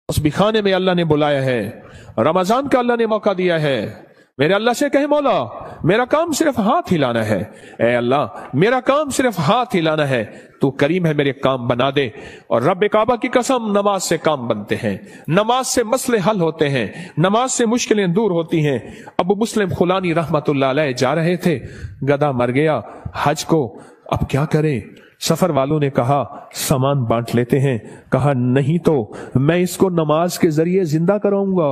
तस्बीह खाने में अल्लाह ने बुलाया है, रमजान का अल्लाह ने मौका दिया है। मेरे अल्लाह से कहे मौला मेरा काम सिर्फ हाथ हिलाना है, ए अल्लाह मेरा काम सिर्फ हाथ हिलाना है, तू करीम है मेरे काम बना दे। और रब काबा की कसम नमाज से काम बनते हैं, नमाज से मसले हल होते हैं, नमाज से मुश्किलें दूर होती हैं। अबू मुस्लिम खुलानी रहमतुल्लाह अलैह जा रहे थे, गधा मर गया हज को, अब क्या करें? सफर वालों ने कहा सामान बांट लेते हैं। कहा नहीं तो मैं इसको नमाज के जरिए जिंदा कराऊंगा।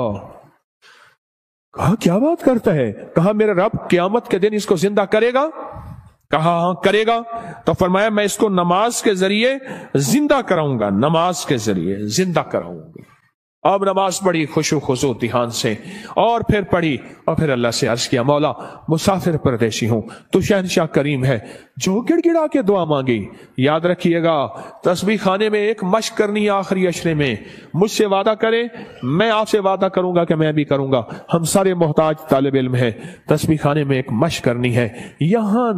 कहा क्या बात करता है? कहा मेरा रब क़यामत के दिन इसको जिंदा करेगा। कहा हाँ करेगा। तो फरमाया मैं इसको नमाज के जरिए जिंदा कराऊंगा, नमाज के जरिए जिंदा कराऊंगा। अब नमाज पढ़ी खुशू खुशू ध्यान से, और फिर पढ़ी, और फिर अल्लाह से अर्ज किया मौला मुसाफिर परदेशी हूं, तू शहनशाह करीम है, जो गिड़गिड़ा के दुआ मांगी। याद रखिएगा तस्बीह खाने में एक मश्क करनी है आखिरी अशरे में। मुझसे वादा करे, मैं आपसे वादा करूंगा कि मैं भी करूंगा। हम सारे मोहताज तालिब इल्म है, तस्बीह खाने में एक मश्क करनी है। यहां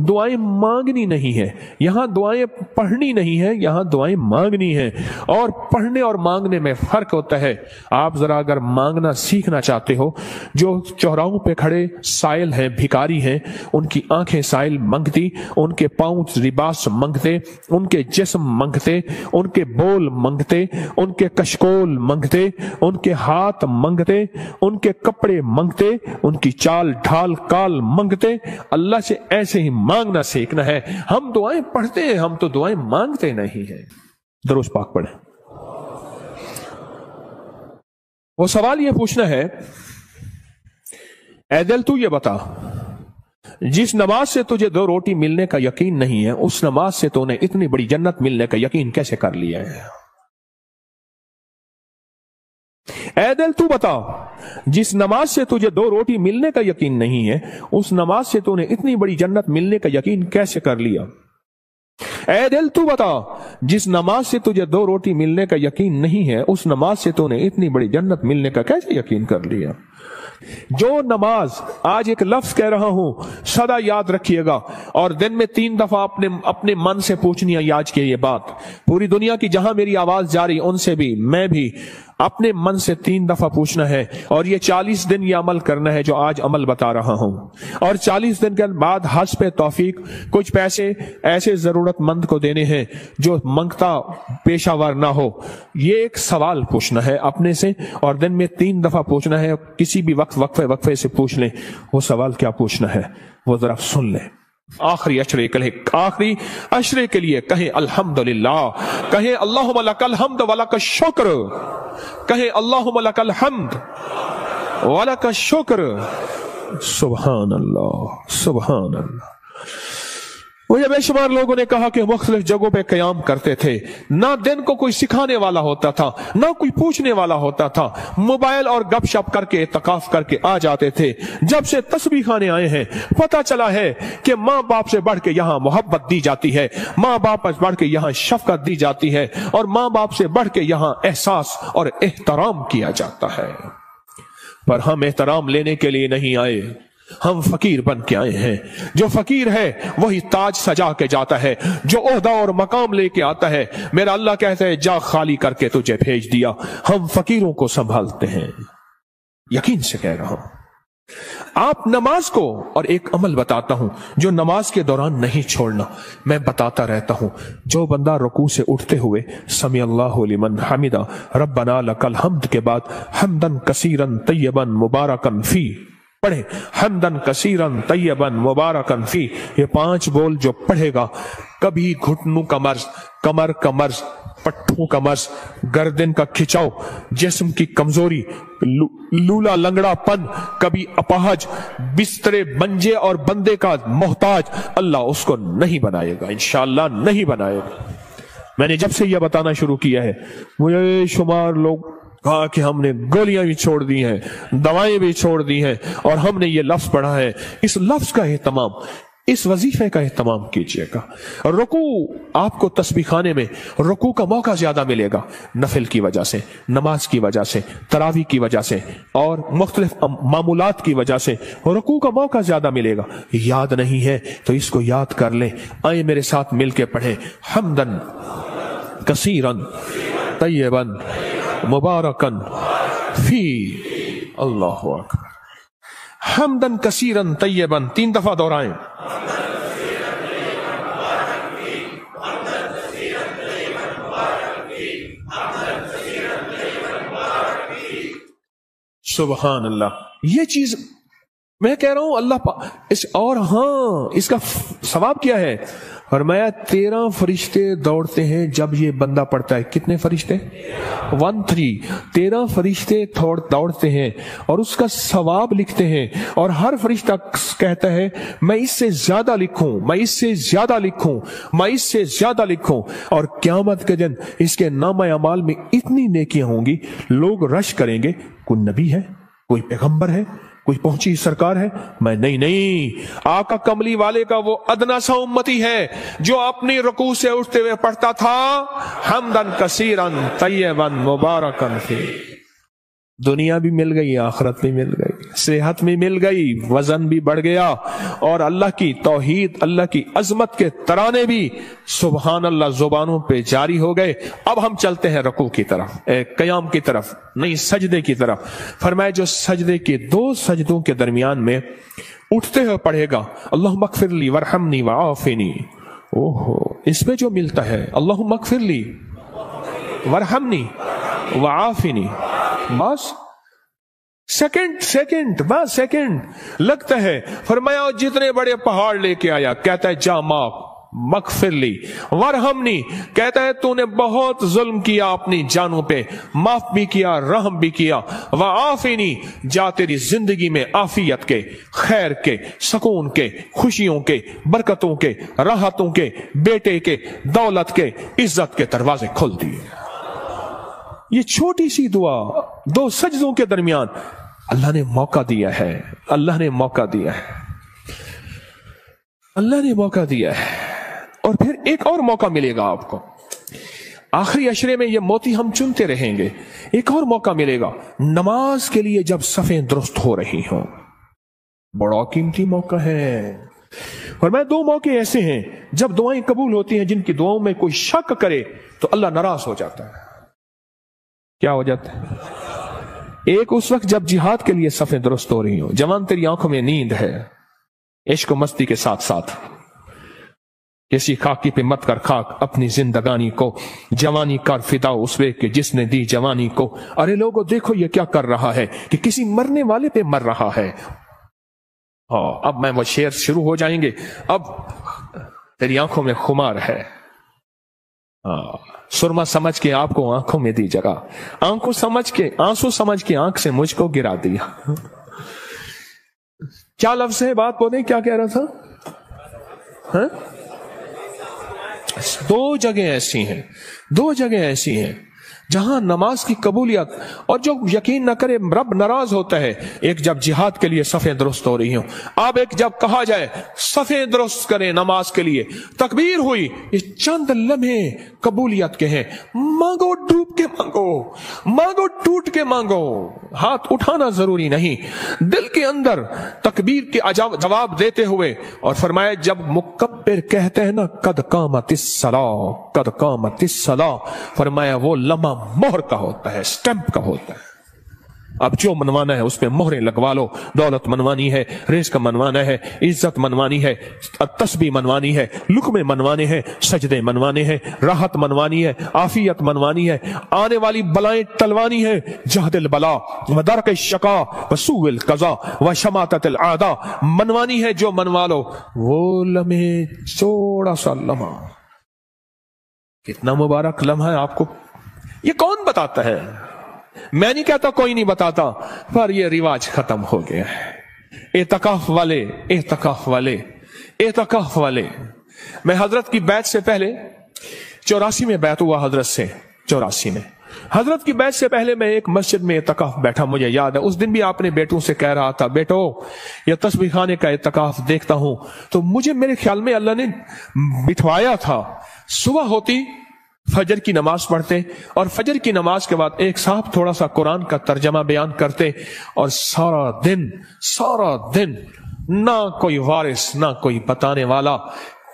दुआएं मांगनी नहीं है, यहां दुआएं पढ़नी नहीं है, यहां दुआएं मांगनी है। और पढ़ने और मांगने में फर्क होता है। आप जरा अगर मांगना सीखना चाहते हो, जो चौराहों पे खड़े साइल हैं, भिखारी हैं, उनकी आंखें साइल मंगती, उनके पांव लिबास मंगते, उनके जिस्म मंगते, उनके बोल मंगते, उनके कशकोल मंगते, उनके हाथ मंगते, उनके कपड़े मंगते, उनकी चाल ढाल काल मंगते। अल्लाह से ऐसे ही मांगना सीखना है। हम दुआएं पढ़ते हैं, हम तो दुआएं मांगते नहीं हैं। दरूद पाक पढ़ें। वो सवाल ये पूछना है, ऐ दिल तू ये बता, जिस नमाज से तुझे 2 रोटी मिलने का यकीन नहीं है, उस नमाज से तूने इतनी बड़ी जन्नत मिलने का यकीन कैसे कर लिया है? ऐ दिल तू बता, जिस नमाज से तुझे 2 रोटी मिलने का यकीन नहीं है, उस नमाज से तूने इतनी बड़ी जन्नत मिलने का यकीन कैसे कर लिया? ऐ दिल तू बता, जिस नमाज से तुझे 2 रोटी मिलने का यकीन नहीं है, उस नमाज से तूने इतनी बड़ी जन्नत मिलने का कैसे यकीन कर लिया? जो नमाज, आज एक लफ्ज कह रहा हूं, सदा याद रखिएगा, और दिन में 3 दफा अपने मन से पूछनी है आज की ये बात। पूरी दुनिया की जहां मेरी आवाज जा रही उनसे भी, मैं भी अपने मन से 3 दफा पूछना है। और ये 40 दिन ये अमल करना है जो आज अमल बता रहा हूं। और 40 दिन के बाद हज पे तौफीक कुछ पैसे ऐसे जरूरतमंद को देने हैं जो मंगता पेशावर ना हो। ये एक सवाल पूछना है अपने से, और दिन में 3 दफा पूछना है। किसी भी वक्त वक्फे से पूछ लें। वो सवाल क्या पूछना है वो जरा सुन लें। आखिरी अशरे के लिए कहें अल्हम्दुलिल्लाह, कहें अल्लाहुम्मा लकल हम्द व लकश शुक्र, कहें अल्लाहुम्मा लकल हम्द व लकश शुक्र। सुभान अल्लाह, सुभान अल्लाह। मुझे बेशुमार लोगों ने कहा कि मुख्तलिफ जगहों पे क़याम करते थे, ना दिन को कोई सिखाने वाला होता था, ना कोई पूछने वाला होता था, मोबाइल और गपशप करके इत्तकाफ करके आ जाते थे। जब से तस्बीह खाने आए हैं पता चला है कि माँ बाप से बढ़ के यहाँ मोहब्बत दी जाती है, माँ बाप से बढ़ के यहाँ शफकत दी जाती है, और माँ बाप से बढ़ के यहाँ एहसास और एहतराम किया जाता है। पर हम एहतराम लेने के लिए नहीं आए, हम फकीर बन के आए हैं। जो फकीर है वही ताज सजा के जाता है, जो ओहदा और मकाम लेके आता है। मेरा अल्लाह कहता है जा खाली करके तुझे भेज दिया। हम फकीरों को संभालते हैं, यकीन से कह रहा हूं। आप नमाज को, और एक अमल बताता हूं जो नमाज के दौरान नहीं छोड़ना, मैं बताता रहता हूं। जो बंदा रुकू से उठते हुए समी अल्लाहु लिमन हमिदा रब्बना लकल हम्द के बाद हम्दन कसीरन तय्यबन मुबारकन फी पढ़े, हम्दन कसीरन तय्यबन मुबारकन फी, ये 5 बोल जो पढ़ेगा, कभी घुटनों का मर्ज, कमर का मर्ज, पट्टों का मर्ज, गर्दन का खिंचाव, जिस्म की कमजोरी, लूला लंगड़ापन, कभी अपाहज, बिस्तरे मंजे और बंदे का मोहताज, अल्लाह उसको नहीं बनाएगा, इंशाअल्लाह नहीं बनाएगा। मैंने जब से यह बताना शुरू किया है, मुझे शुमार लोग कहा कि हमने गोलियां भी छोड़ दी हैं, दवाएं भी छोड़ दी हैं, और हमने ये लफ्ज पढ़ा है। इस लफ्ज का एहतमाम, इस वजीफे का एहतमाम कीजिएगा। रुकू, आपको तस्बीह खाने में रुकू का मौका ज्यादा मिलेगा, नफिल की वजह से, नमाज की वजह से, तरावी की वजह से, और मुख्तलिफ मामूलात की वजह से रुकू का मौका ज्यादा मिलेगा। याद नहीं है तो इसको याद कर लें। आए मेरे साथ मिलके पढ़े, हम्दन कसीरन तय्यबन मुबारकन फी। अल्लाहु अकबर। हमदन कसीरन तय्यबन, 3 दफा दोहराएं। सुभान अल्लाह। ये चीज मैं कह रहा हूं अल्लाह इस, और हाँ इसका सवाब क्या है? फरमाया 13 फरिश्ते दौड़ते हैं जब ये बंदा पढ़ता है। कितने फरिश्ते? 13 फरिश्ते दौड़ते हैं और उसका सवाब लिखते हैं, और हर फरिश्ता कहता है मैं इससे ज्यादा लिखूं, मैं इससे ज्यादा लिखूं, मैं इससे ज्यादा लिखूं। और क़यामत के दिन इसके नामा अमाल में इतनी नेकियां होंगी, लोग रश करेंगे, कोई नबी है, कोई पैगंबर है, कोई पहुंची सरकार है? मैं नहीं, आका कमली वाले का वो अदना सा उम्मती है जो अपनी रुकू से उठते हुए पढ़ता था हमदन कसीरन तय्यबन मुबारकन फी। दुनिया भी मिल गई, आखिरत भी मिल गई, सेहत भी मिल गई, वजन भी बढ़ गया, और अल्लाह की तौहीद, अल्लाह की अजमत के तराने भी सुभान अल्लाह जुबानों पे जारी हो गए। अब हम चलते हैं रुकू की तरफ, क़याम की तरफ, नहीं सजदे की तरफ। फरमाया जो सजदे के 2 सजदों के दरमियान में उठते हुए पढ़ेगा अल्लाहुम्मा अग़फ़िरली वरहमनी वआफ़िनी, ओहो इसमें जो मिलता है अल्लाहुम्मा अग़फ़िरली वरहमनी वआफ़िनी, बस सेकंड बस सेकंड लगता है। फरमाया जितने बड़े पहाड़ लेके आया, कहता है जा माफ मगफिरली, वरहमनी कहता है तूने बहुत जुल्म किया अपनी जानों पे, माफ भी किया, रहम भी किया। वआफ़िनी जा तेरी जिंदगी में आफियत के, खैर के, सुकून के, खुशियों के, बरकतों के, राहतों के, बेटे के, दौलत के, इज्जत के दरवाजे खोल दिए। ये छोटी सी दुआ 2 सजदों के दरमियान अल्लाह ने मौका दिया है, अल्लाह ने मौका दिया है, अल्लाह ने मौका दिया है। और फिर एक और मौका मिलेगा आपको, आखिरी अशरे में ये मोती हम चुनते रहेंगे। एक और मौका मिलेगा नमाज के लिए जब सफ़ें दुरुस्त हो रही हों, बड़ा कीमती मौका है। और मैं 2 मौके ऐसे हैं जब दुआएं कबूल होती हैं, जिनकी दुआओं में कोई शक करे तो अल्लाह नाराज हो जाता है। क्या हो जाता है? एक उस वक्त जब जिहाद के लिए सफ़ें दुरुस्त हो रही हो, जवान तेरी आंखों में नींद है, इश्क मस्ती के साथ साथ किसी खाकी पे मत कर खाक अपनी जिंदगानी को, जवानी कर फिदा उस वे के जिसने दी जवानी को। अरे लोगों देखो ये क्या कर रहा है कि किसी मरने वाले पे मर रहा है। हाँ अब मैं वो शेर शुरू हो जाएंगे। अब तेरी आंखों में खुमार है, हाँ सुरमा समझ के आपको आंखों में दी जगह, आंखों समझ के आंसू समझ के आंख से मुझको गिरा दिया। क्या लफ्ज है, बात बोले क्या कह रहा था? हाँ? 2 जगह ऐसी हैं, 2 जगह ऐसी हैं जहां नमाज की कबूलियत, और जो यकीन न करे रब नाराज होता है। एक जब जिहाद के लिए सफ़ें दुरुस्त हो रही हो, अब एक जब कहा जाए सफ़ें दुरुस्त करें नमाज के लिए, तकबीर हुई, ये चंद लम्हे कबूलियत के हैं। मांगो, डूब के मांगो, मांगो टूट के मांगो, हाथ उठाना जरूरी नहीं, दिल के अंदर तकबीर के जवाब देते हुए। और फरमाया जब मुकब्बिर कहते हैं ना कद कामतिस सला, कद कामतिस सला, फरमाया वो लम्हा मोहर का होता है, स्टैंप का होता है। अब जो मनवाना है उसमें मोहरें लगवा लो। दौलत मनवानी है, रिज़्क़ मनवाना है, इज्जत मनवानी है, तस्बीह मनवानी है, लुक़मे मनवाने हैं, सजदे मनवाने हैं, राहत मनवानी है, आफियत मनवानी है, आने वाली बलाएं टलवानी है। जहदिल बला व दरक शका व सूइल कज़ा व शमाततिल आदा मनवानी है, जो मनवा लो। वो लम्हे, थोड़ा सा लम्हा, कितना मुबारक लम्हा है। आपको ये कौन बताता है? मैं नहीं कहता कोई नहीं बताता, पर ये रिवाज खत्म हो गया है। एतकाफ वाले, एतकाफ वाले, एतकाफ वाले। मैं हजरत की बैत से पहले 84 में बैत हुआ हजरत से, 84 में हजरत की बैत से पहले मैं एक मस्जिद में एतकाफ बैठा, मुझे याद है। उस दिन भी आपने बेटों से कह रहा था, बेटो ये तस्बीह खाने का एतकाफ देखता हूं तो मुझे मेरे ख्याल में अल्लाह ने बिठवाया था। सुबह होती फजर की नमाज पढ़ते, और फजर की नमाज के बाद एक साहब थोड़ा सा कुरान का तर्जमा बयान करते, और सारा दिन ना कोई वारिस ना कोई बताने वाला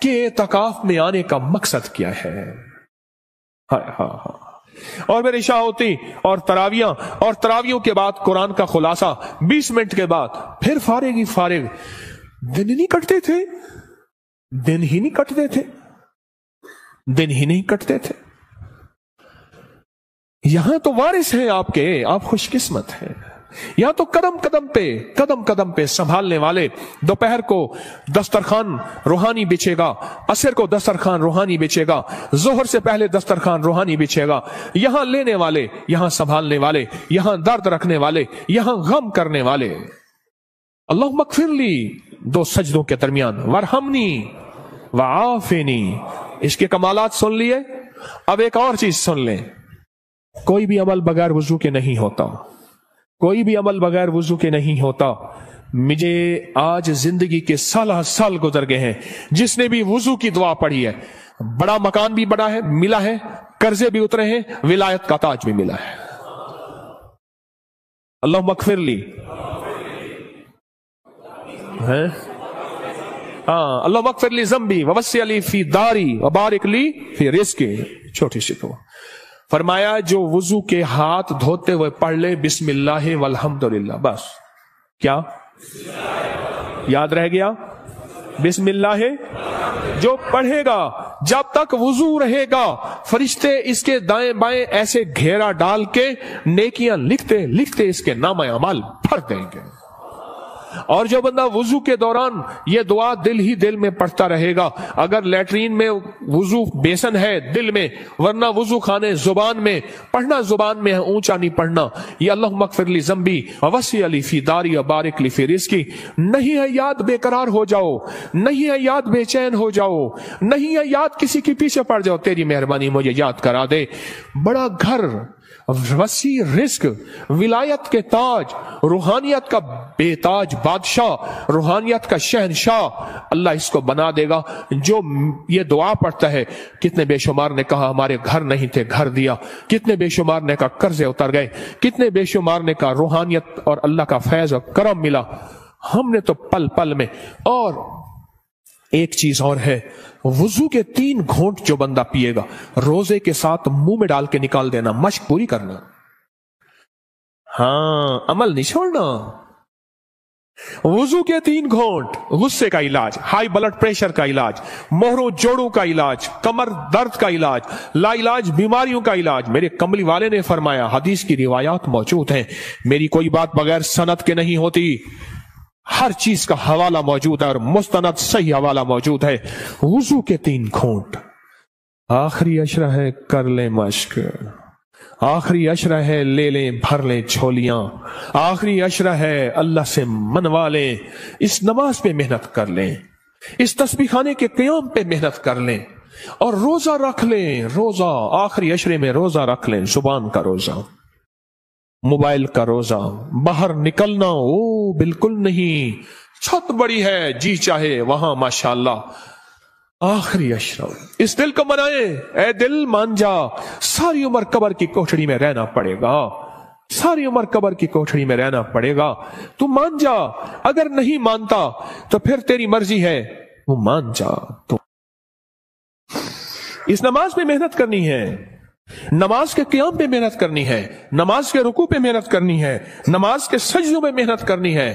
कि एतकाफ में आने का मकसद क्या है। हाँ हाँ हाँ, और मेरी इशा होती और तरावियों के बाद कुरान का खुलासा, 20 मिनट के बाद फिर फारिग ही फारिग। दिन ही नहीं कटते थे, दिन ही नहीं कटते थे, दिन ही नहीं कटते थे। यहां तो वारिस हैं आपके, आप खुशकिस्मत हैं। यहां तो कदम कदम पे संभालने वाले। दोपहर को दस्तरखान रूहानी बिछेगा, असर को दस्तरखान रूहानी बिछेगा, जोहर से पहले दस्तरखान रूहानी बिछेगा। यहां लेने वाले, यहां संभालने वाले, यहां दर्द रखने वाले, यहां गम करने वाले। अल्लाह मगफिरली, 2 सजदों के दरमियान, वरहमनी वआफिनी। इसके कमालात सुन लिए। अब एक और चीज सुन लें, कोई भी अमल बगैर वजू के नहीं होता, कोई भी अमल बगैर वजू के नहीं होता। मुझे आज जिंदगी के साल गुजर गए हैं, जिसने भी वजू की दुआ पढ़ी है, बड़ा मकान भी बड़ा है, मिला है, कर्जे भी उतरे हैं, विलायत का ताज भी मिला है। अल्लाह मगफिरली है, हाँ, अल्लाह मगफिरली ज़म्बी ववस्सी अली फी दारी व बारिक ली फी रिज़्क़ी। छोटी सी दुआ फरमाया, जो वुजू के हाथ धोते हुए पढ़ ले बिस्मिल्लाह वल्हम्दुलिल्लाह, बस क्या याद रह गया? बिस्मिल्लाह। जो पढ़ेगा, जब तक वुजू रहेगा, फरिश्ते इसके दाएं बाएं ऐसे घेरा डाल के नेकियां लिखते लिखते इसके नाम अमाल भर देंगे। और जो बंदा वुजू के दौरान ये दुआ दिल ही दिल में पढ़ता रहेगा, अगर लैट्रीन में वुजू बेसन है दिल में, वरना वुजू खाने जुबान में, पढ़ना जुबान में है, ऊंचा नहीं पढ़ना। ये अल्लाह मगफिरली ज़म्बी ववस्सी अली फी दारी व बारिक ली फी रिज़्क़ी। नहीं है याद बेकरार हो जाओ, नहीं है याद बेचैन हो जाओ, नहीं है याद किसी के पीछे पड़ जाओ, तेरी मेहरबानी मुझे याद करा दे। बड़ा घर, वसी रिस्क, विलायत के ताज, रूहानियत का बेताज बादशाह, रूहानियत का शहनशाह अल्लाह इसको बना देगा। जो ये दुआ पढ़ता है, कितने बेशुमार ने कहा हमारे घर नहीं थे, घर दिया, कितने बेशुमार ने कहा कर्जे उतर गए, कितने बेशुमार ने कहा रूहानियत और अल्लाह का फैज और करम मिला। हमने तो पल पल में। और एक चीज और है, वुजू के 3 घोंट जो बंदा पिएगा, रोजे के साथ मुंह में डाल के निकाल देना, मश्क पूरी करना। हाँ, अमल नहीं छोड़ना। वुजू के 3 घोंट, गुस्से का इलाज, हाई ब्लड प्रेशर का इलाज, मोहरों जोड़ों का इलाज, कमर दर्द का इलाज, लाइलाज बीमारियों का इलाज। मेरे कमली वाले ने फरमाया, हदीस की रिवायात मौजूद हैं, मेरी कोई बात बगैर सनद के नहीं होती, हर चीज का हवाला मौजूद है और मुस्तनद सही हवाला मौजूद है। वुजू के 3 घूंट, आखिरी अशरा है कर ले मश्क, आखिरी अशरा है ले लें भर लें झोलियां, आखिरी अशरा है अल्लाह से मनवा लें, इस नमाज पे मेहनत कर लें, इस तस्बीह खाने के क़याम पे मेहनत कर लें, और रोजा रख लें। रोजा आखिरी अशरे में रोजा रख लें, जुबान का रोजा, मोबाइल का रोजा, बाहर निकलना ओ बिल्कुल नहीं, छत बड़ी है जी चाहे वहां माशाअल्लाह। आखिरी अशरा, इस दिल को मनाए, ए दिल मान जा, सारी उम्र कब्र की कोठड़ी में रहना पड़ेगा, सारी उम्र कब्र की कोठड़ी में रहना पड़ेगा। तू मान जा, अगर नहीं मानता तो फिर तेरी मर्जी है, वो मान जा। तो इस नमाज में मेहनत करनी है, नमाज के क़याम पे मेहनत करनी है, नमाज के रुकू पे मेहनत करनी है, नमाज के सजदों में मेहनत करनी है।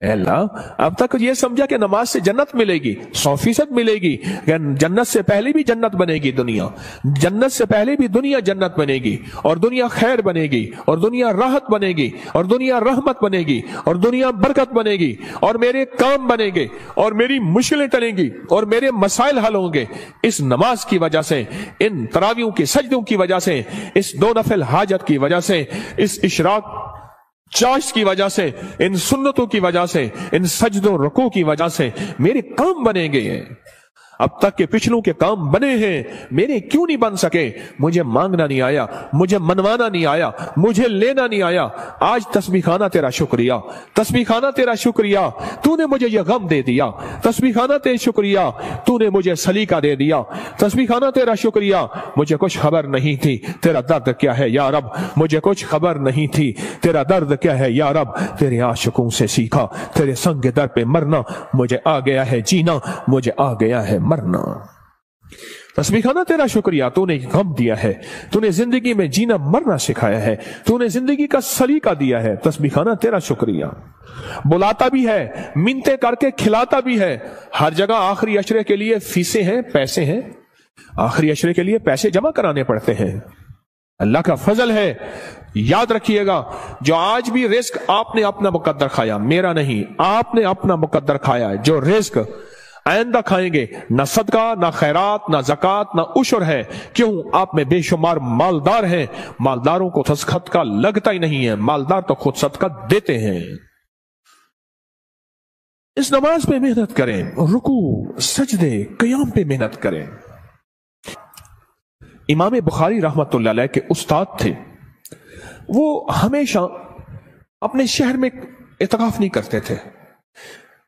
अल्लाह, अब तक ये समझा कि नमाज से जन्नत मिलेगी, 100% मिलेगी। जन्नत से पहले भी जन्नत बनेगी दुनिया, जन्नत से पहले भी दुनिया जन्नत बनेगी, और दुनिया खैर बनेगी, और दुनिया राहत बनेगी, और दुनिया रहमत बनेगी, और दुनिया बरकत बनेगी, और मेरे काम बनेंगे, और मेरी मुश्किलें टलेंगी, और मेरे मसाइल हल होंगे। इस नमाज की वजह से, इन तरावियों के सजदों की वजह से, इस 2 नफल हाजत की वजह से, इस इशराक चाश की वजह से, इन सुन्नतों की वजह से, इन सजदों रुकू की वजह से मेरे काम बनेंगे। अब तक के पिछलों के काम बने हैं, मेरे क्यों नहीं बन सके? मुझे मांगना नहीं आया, मुझे मनवाना नहीं आया, मुझे लेना नहीं आया। आज तस्बीह खाना तेरा शुक्रिया, तस्बीह खाना तेरा शुक्रिया, तूने मुझे ये गम दे दिया, तस्बीह खाना तेरा शुक्रिया, तूने मुझे सलीका दे दिया, तस्बीह खाना तेरा शुक्रिया, मुझे कुछ खबर नहीं थी तेरा दर्द क्या है या रब, मुझे कुछ खबर नहीं थी तेरा दर्द क्या है या रब, तेरे आशिकों से सीखा तेरे संग दर पे मरना, मुझे आ गया है जीना, मुझे आ गया है मरना। तस्बीह खाना तेरा शुक्रिया, तूने गम दिया है, तूने जिंदगी में जीना मरना सिखाया है, तूने जिंदगी का सलीका दिया है। तस्बीह खाना तेरा शुक्रिया। बुलाता भी है, मिन्नतें करके खिलाता भी है। हर जगह आखिरी अशरे के लिए फीसें हैं, पैसे हैं, आखिरी अशरे के लिए पैसे जमा कराने पड़ते हैं। अल्लाह का फजल है। याद रखिएगा, जो आज भी रिस्क आपने अपना मुकद्दर खाया, मेरा नहीं, आपने अपना मुकद्दर खाया, जो रिस्क आइंदा खाएंगे, ना सदका, ना खैरात, ना ज़कात, ना उशर है। क्यों? आप में बेशुमार मालदार हैं। मालदारों को सदका लगता ही नहीं है, मालदार तो खुद सदका देते हैं। इस नमाज पे मेहनत करें, रुकू, सजदे, क़याम पे मेहनत करें। इमाम बुखारी रहमतुल्लाह अलैह के उस्ताद थे, वो हमेशा अपने शहर में इतिकाफ नहीं करते थे।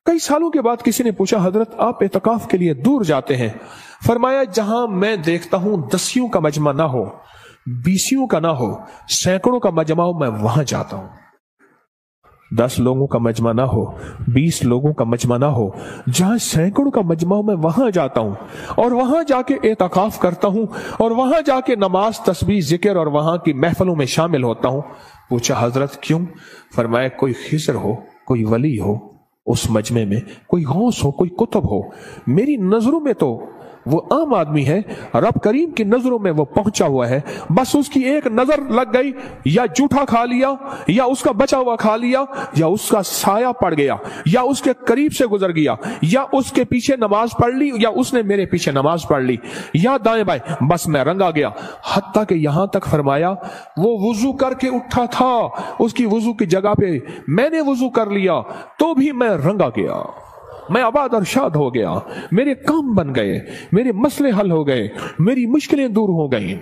कई सालों के बाद किसी ने पूछा, हजरत आप इतिकाफ के लिए दूर जाते हैं? फरमाया, जहां मैं देखता हूं दसियों का मजमा ना हो, बीसियों का ना हो, सैकड़ों का मजमा हो, मैं वहां जाता हूं। 10 लोगों का मजमा ना हो, 20 लोगों का मजमा ना हो, जहां सैकड़ों का मजमा हो, मैं वहां जाता हूं और वहां जाके एतकाफ करता हूं और वहां जाके नमाज, तस्बीह, जिक्र और वहां की महफलों में शामिल होता हूं। पूछा, हजरत क्यों? फरमाया, कोई खिज़र हो, कोई वली हो उस मजमे में, कोई गौस हो, कोई कुतुब हो। मेरी नजरों में तो वो आम आदमी है, रब करीम की नजरों में वो पहुंचा हुआ है। बस उसकी एक नजर लग गई, या जूठा खा लिया, या उसका बचा हुआ खा लिया, या उसका साया पड़ गया, या उसके करीब से गुजर गया, या उसके पीछे नमाज पढ़ ली, या उसने मेरे पीछे नमाज पढ़ ली, या दाएं बाएं, बस मैं रंगा गया। हत्ता कि यहां तक फरमाया, वो वुजू करके उठा था, उसकी वुजू की जगह पे मैंने वुजू कर लिया तो भी मैं रंगा गया। मैं आबाद और शाद हो गया, मेरे काम बन गए, मेरे मसले हल हो गए, मेरी मुश्किलें दूर हो गई।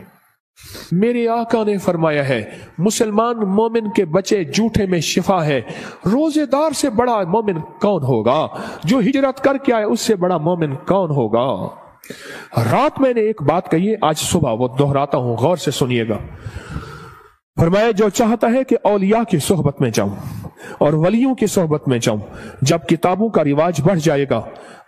मेरे आका ने फरमाया है, मुसलमान मोमिन के बचे जूठे में शिफा है। रोजेदार से बड़ा मोमिन कौन होगा? जो हिजरत करके आए उससे बड़ा मोमिन कौन होगा? रात मैंने एक बात कही है, आज सुबह वो दोहराता हूं, गौर से सुनिएगा। फरमाया, जो चाहता है कि औलिया की सोहबत में जाऊं और वलियों की सोहबत में जाऊं, जब किताबों का रिवाज बढ़ जाएगा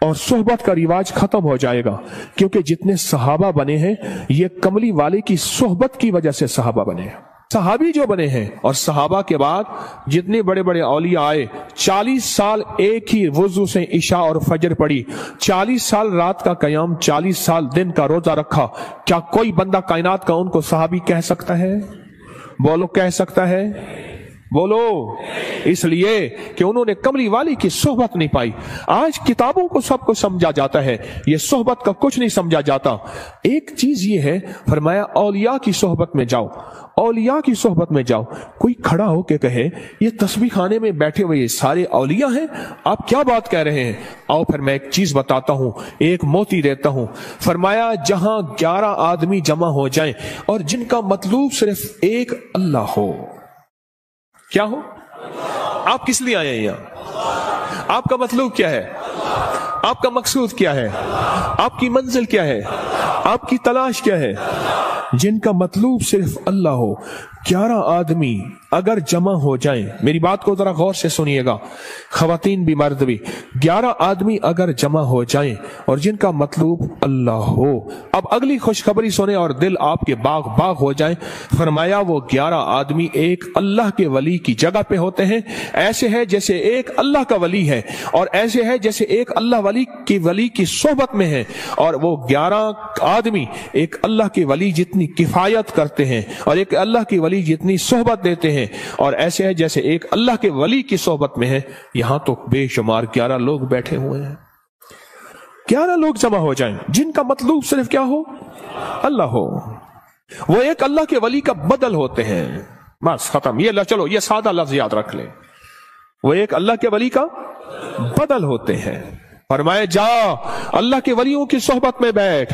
और सोहबत का रिवाज खत्म हो जाएगा, क्योंकि जितने सहाबा बने हैं ये कमली वाले की सोहबत की वजह से सहाबा बने हैं। सहाबी जो बने हैं और सहाबा के बाद जितने बड़े बड़े औलिया आए, 40 साल एक ही वुजू से इशा और फजर पड़ी, 40 साल रात का कयाम, 40 साल दिन का रोजा रखा। क्या कोई बंदा कायनात का उनको सहाबी कह सकता है? बोलो, कह सकता है? बोलो। इसलिए कि उन्होंने कमली वाली की सोहबत नहीं पाई। आज किताबों को सबको समझा जाता है, ये सोहबत का कुछ नहीं समझा जाता। एक चीज ये है, फरमाया औलिया की सोहबत में जाओ, औलिया की सोहबत में जाओ। कोई खड़ा होके कहे ये तस्बीह खाने में बैठे हुए ये सारे औलिया हैं, आप क्या बात कह रहे हैं? आओ फिर मैं एक चीज बताता हूं, एक मोती देता हूं। फरमाया, जहां 11 आदमी जमा हो जाएं और जिनका मतलूब सिर्फ एक अल्लाह हो। क्या हो? आप किस लिए आए हैं यहां? आपका मतलब क्या है? आपका मकसूद क्या है? आपकी मंजिल क्या है? आपकी तलाश क्या है? जिनका मतलब सिर्फ अल्लाह हो। 11 आदमी अगर जमा हो जाएं, मेरी बात को जरा गौर से सुनिएगा, खवातीन भी मर्द भी, 11 आदमी अगर जमा हो जाएं और जिनका मतलब अल्लाह हो। अब अगली खुशखबरी सुने और दिल आपके बाग बाग हो जाए। फरमाया, वो 11 आदमी एक अल्लाह के वली की जगह पे होते हैं। ऐसे है जैसे एक अल्लाह का वली है, और ऐसे है जैसे एक अल्लाह वली की सोहबत में है। और वो 11 आदमी एक अल्लाह के वली जितनी किफायत करते हैं और एक अल्लाह की वली जितनी सोहबत देते हैं, और ऐसे है जैसे एक अल्लाह के वली की सोहबत में है। यहां तो बेशुमार 11 लोग बैठे हुए हैं। 11 लोग जमा हो जाएं जिनका मतलब सिर्फ क्या हो? अल्लाह हो। वो एक अल्लाह के वली का बदल होते हैं। बस खत्म। ये चलो, ये सादा लफ्ज याद रख ले, वो एक अल्लाह के वली का बदल होते हैं। फरमाए, जा अल्लाह के वलियों की सोहबत में बैठ।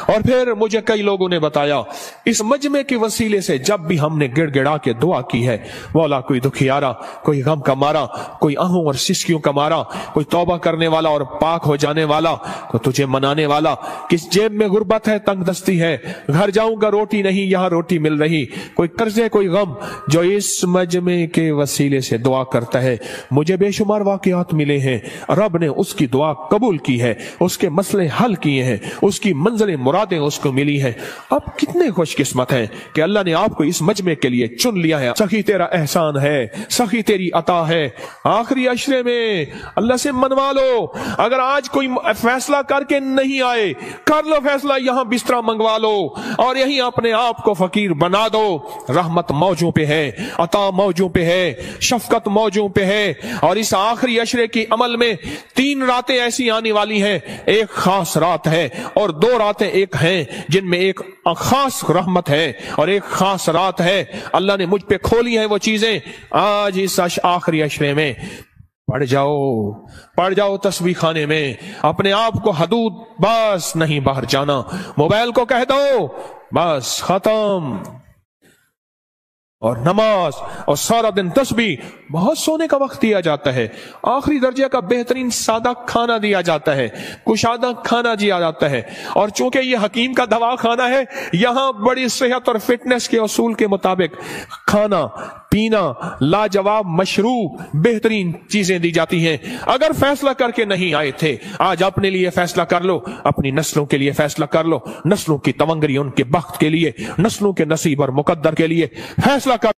और फिर मुझे कई लोगों ने बताया, इस मजमे के वसीले से जब भी हमने गिड़गिड़ा के दुआ की है, मौला कोई दुखियारा, कोई गम का मारा, कोई आहों और सिसकियों का मारा, कोई तौबा करने वाला और पाक हो जाने वाला, कोई तुझे मनाने वाला, किस जेब में गुर्बत है, तंगदस्ती है, घर जाऊंगा रोटी नहीं यहां रोटी मिल रही, कोई कर्जे, कोई गम, जो इस मजमे के वसीले से दुआ करता है, मुझे बेशुमार वाकयात मिले हैं, रब ने उसकी दुआ कबूल की है, उसके मसले हल किए हैं, उसकी मंजिल मंजिलें मुरादें उसको मिली हैं। आप कितने खुशकिस्मत हैं कि अल्लाह ने आपको इस मजमे के लिए चुन लिया है। सखी तेरा एहसान है, सखी तेरी अता है। आखिरी अशरे में अल्लाह से मनवा लो। अगर आज कोई फैसला करके नहीं आए, कर लो फैसला, यहां बिस्तरा मंगवा लो और यहीं अपने आप को फकीर बना दो। रहमत मौजों पे है, अता मौजों पे है, शफकत मौजों पे है। और इस आखिरी अशरे की अमल में 3 रातें ऐसी आने वाली हैं, एक खास रात है और 2 रातें एक हैं जिनमें एक खास रहमत है और एक खास रात है। अल्लाह ने मुझ पे खोली है वो चीजें। आज इस आखिरी अशरे में पढ़ जाओ तस्बीह खाने में, अपने आप को हदूद बस नहीं बाहर जाना। मोबाइल को कह दो बस खत्म, और नमाज और सारा दिन तस्बीह। बहुत सोने का वक्त दिया जाता है, आखिरी दर्जे का बेहतरीन सादा खाना दिया जाता है, कुशादा खाना दिया जाता है। और चूंकि ये हकीम का दवा खाना है, यहां बड़ी सेहत और फिटनेस के असूल के मुताबिक खाना पीना लाजवाब मशरूब बेहतरीन चीजें दी जाती हैं। अगर फैसला करके नहीं आए थे, आज अपने लिए फैसला कर लो, अपनी नस्लों के लिए फैसला कर लो, नस्लों की तवंगरी उनके बख्त के लिए, नस्लों के नसीब और मुकद्दर के लिए फैसला कर